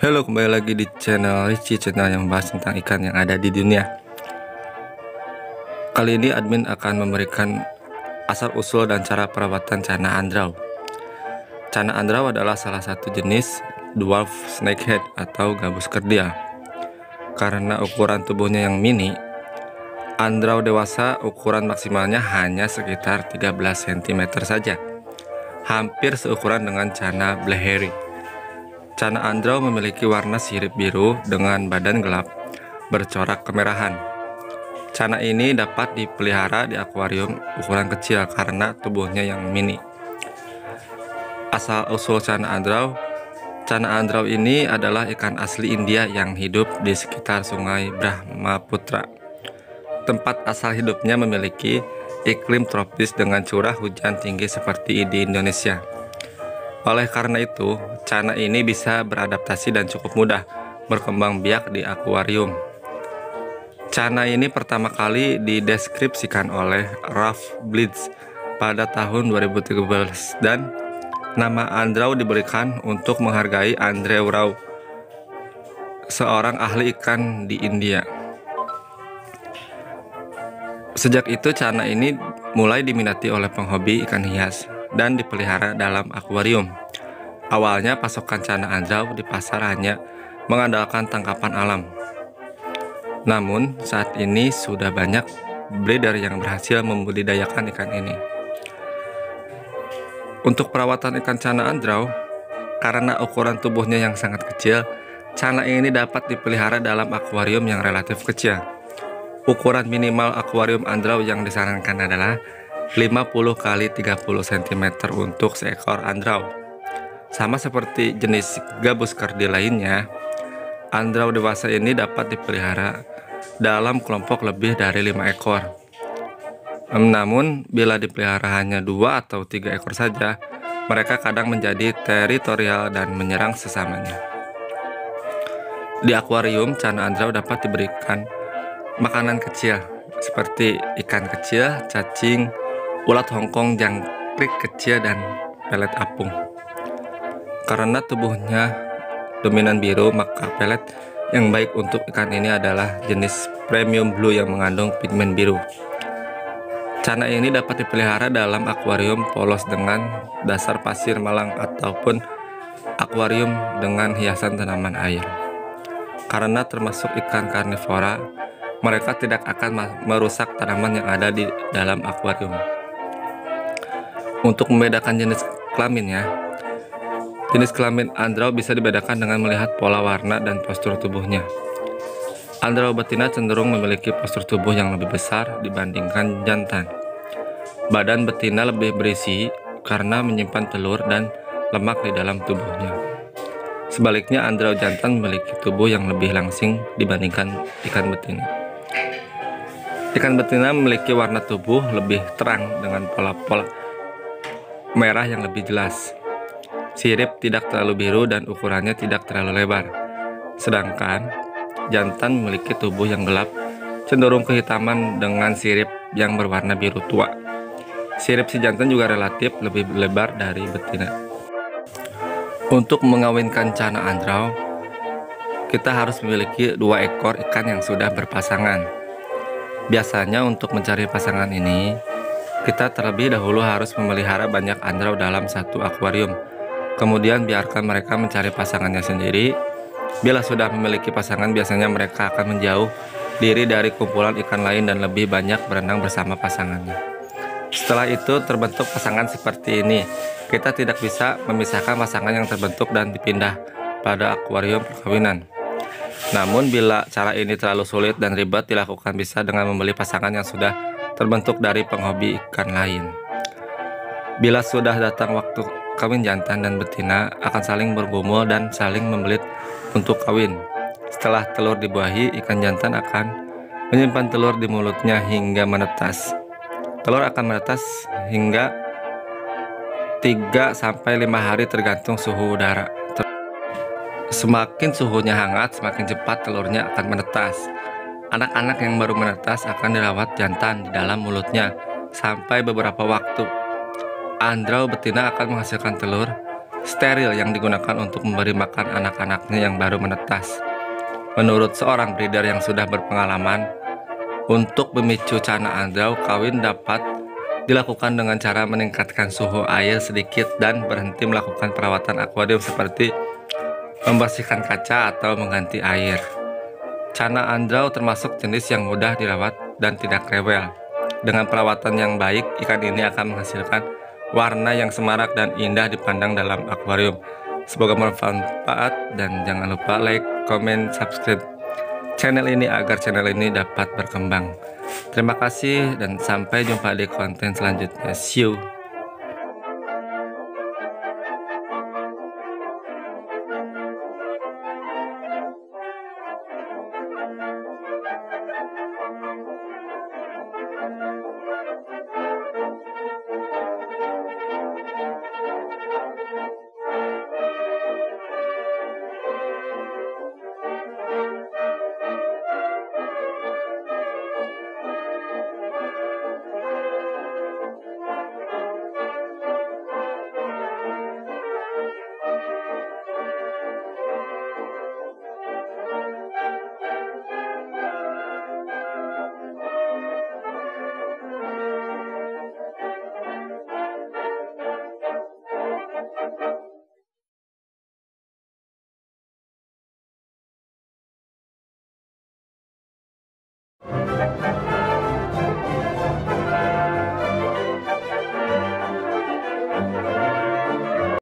Halo, kembali lagi di channel Ricci, channel yang membahas tentang ikan yang ada di dunia. Kali ini admin akan memberikan asal-usul dan cara perawatan cana andrau. Cana andrau adalah salah satu jenis dwarf snakehead atau gabus kerdia. Karena ukuran tubuhnya yang mini, andrau dewasa ukuran maksimalnya hanya sekitar 13 cm saja, hampir seukuran dengan cana black hairy. Cana andrau memiliki warna sirip biru dengan badan gelap bercorak kemerahan. Cana ini dapat dipelihara di akuarium ukuran kecil karena tubuhnya yang mini. Asal-usul cana andrau ini adalah ikan asli India yang hidup di sekitar sungai Brahmaputra. Tempat asal hidupnya memiliki iklim tropis dengan curah hujan tinggi seperti di Indonesia. Oleh karena itu, cana ini bisa beradaptasi dan cukup mudah berkembang biak di akuarium. Cana ini pertama kali dideskripsikan oleh Ralph Blitz pada tahun 2013 dan nama andrau diberikan untuk menghargai Andrew Rau, seorang ahli ikan di India. Sejak itu cana ini mulai diminati oleh penghobi ikan hias dan dipelihara dalam akuarium. Awalnya pasokan cana andrau di pasar hanya mengandalkan tangkapan alam. Namun saat ini sudah banyak breeder yang berhasil membudidayakan ikan ini. Untuk perawatan ikan cana andrau, karena ukuran tubuhnya yang sangat kecil, cana ini dapat dipelihara dalam akuarium yang relatif kecil. Ukuran minimal akuarium andrau yang disarankan adalah 50 x 30 cm untuk seekor andrau. Sama seperti jenis gabus kerdi lainnya, andrau dewasa ini dapat dipelihara dalam kelompok lebih dari 5 ekor. Namun, bila dipelihara hanya 2 atau 3 ekor saja, mereka kadang menjadi teritorial dan menyerang sesamanya. Di akuarium, cana andrau dapat diberikan makanan kecil seperti ikan kecil, cacing, ulat Hongkong, jangkrik kecil, dan pelet apung. Karena tubuhnya dominan biru, maka pelet yang baik untuk ikan ini adalah jenis premium blue yang mengandung pigmen biru. Cana ini dapat dipelihara dalam akuarium polos dengan dasar pasir malang ataupun akuarium dengan hiasan tanaman air. Karena termasuk ikan karnivora, mereka tidak akan merusak tanaman yang ada di dalam akuarium. Untuk membedakan jenis kelaminnya, jenis kelamin andrau bisa dibedakan dengan melihat pola warna dan postur tubuhnya. Andrau betina cenderung memiliki postur tubuh yang lebih besar dibandingkan jantan. Badan betina lebih berisi karena menyimpan telur dan lemak di dalam tubuhnya. Sebaliknya, andrau jantan memiliki tubuh yang lebih langsing dibandingkan ikan betina. Ikan betina memiliki warna tubuh lebih terang dengan pola-pola merah yang lebih jelas. Sirip tidak terlalu biru dan ukurannya tidak terlalu lebar. Sedangkan jantan memiliki tubuh yang gelap, cenderung kehitaman dengan sirip yang berwarna biru tua. Sirip si jantan juga relatif lebih lebar dari betina. Untuk mengawinkan cana andrau, kita harus memiliki 2 ekor ikan yang sudah berpasangan. Biasanya untuk mencari pasangan ini, kita terlebih dahulu harus memelihara banyak andrau dalam satu akuarium. Kemudian biarkan mereka mencari pasangannya sendiri. Bila sudah memiliki pasangan, biasanya mereka akan menjauh diri dari kumpulan ikan lain dan lebih banyak berenang bersama pasangannya. Setelah itu terbentuk pasangan seperti ini. Kita tidak bisa memisahkan pasangan yang terbentuk dan dipindah pada akuarium perkawinan. Namun bila cara ini terlalu sulit dan ribet dilakukan, bisa dengan membeli pasangan yang sudah terbentuk dari penghobi ikan lain. Bila sudah datang waktu kawin, jantan dan betina akan saling bergumul dan saling membelit untuk kawin. Setelah telur dibuahi, ikan jantan akan menyimpan telur di mulutnya hingga menetas. Telur akan menetas hingga 3-5 hari tergantung suhu udara. Semakin suhunya hangat, semakin cepat telurnya akan menetas. Anak-anak yang baru menetas akan dirawat jantan di dalam mulutnya sampai beberapa waktu. Andrau betina akan menghasilkan telur steril yang digunakan untuk memberi makan anak-anaknya yang baru menetas. Menurut seorang breeder yang sudah berpengalaman, untuk memicu Cana Andrau kawin dapat dilakukan dengan cara meningkatkan suhu air sedikit dan berhenti melakukan perawatan akuarium seperti membersihkan kaca atau mengganti air. Cana Andrau termasuk jenis yang mudah dirawat dan tidak rewel. Dengan perawatan yang baik, ikan ini akan menghasilkan warna yang semarak dan indah dipandang dalam akuarium. Semoga bermanfaat dan jangan lupa like, comment, subscribe channel ini agar channel ini dapat berkembang. Terima kasih dan sampai jumpa di konten selanjutnya. See you.